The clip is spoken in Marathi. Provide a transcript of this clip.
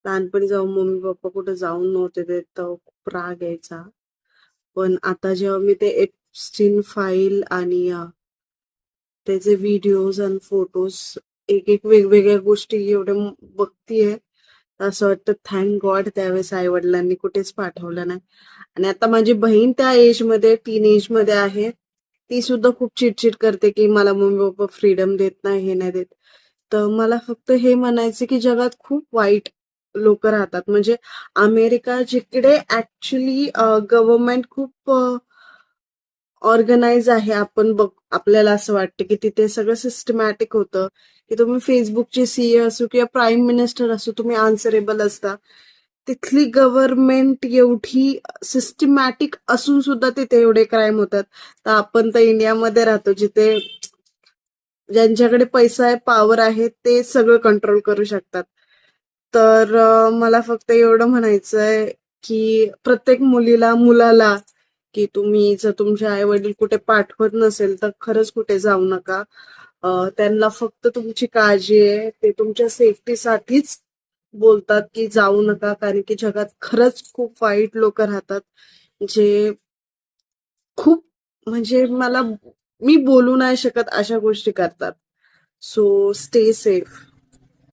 लहानपणी जेव्हा मम्मी पप्पा कुठे जाऊन नव्हते देत तेव्हा खूप राग यायचा. पण आता जेव्हा मी ते एप्स्टीन फाईल आणि त्याचे व्हिडिओज आणि फोटोज एक एक वेगवेगळ्या गोष्टी एवढ्या बघतीये, असं वाटतं थँक गॉड त्यावेळेस आई वडिलांनी कुठेच पाठवलं नाही. आणि आता माझी बहीण त्या एज मध्ये टीन एज मध्ये आहे, ती सुद्धा खूप चिडचिड करते की मला मम्मी पप्पा फ्रीडम देत नाही, हे नाही देत. तर मला फक्त हे म्हणायचं की जगात खूप वाईट लोक राहतात. म्हणजे अमेरिका जिकडे ऍक्च्युली गव्हर्नमेंट खूप ऑर्गनाइज आहे, आपण बघ आपल्याला असं वाटतं की तिथे सगळं सिस्टमॅटिक होतं, की तुम्ही फेसबुकचे सीए असो किंवा प्राईम मिनिस्टर असो, तुम्ही आन्सरेबल असता. तिथली गव्हर्नमेंट एवढी सिस्टमॅटिक असून सुद्धा तिथे एवढे क्राईम होतात. तर आपण तर इंडियामध्ये राहतो जिथे ज्यांच्याकडे पैसा आहे, पॉवर आहे, ते सगळं कंट्रोल करू शकतात. तर मला फक्त एवढं म्हणायचंय की प्रत्येक मुलाला की तुम्ही जर तुमचे आई वडील कुठे पाठवत नसेल तर खरंच कुठे जाऊ नका. त्यांना फक्त तुमची काळजी आहे, ते तुमच्या सेफ्टीसाठीच बोलतात की जाऊ नका, कारण की जगात खरंच खूप वाईट लोक राहतात जे खूप, म्हणजे मी बोलू नाही शकत अशा गोष्टी करतात. So stay safe.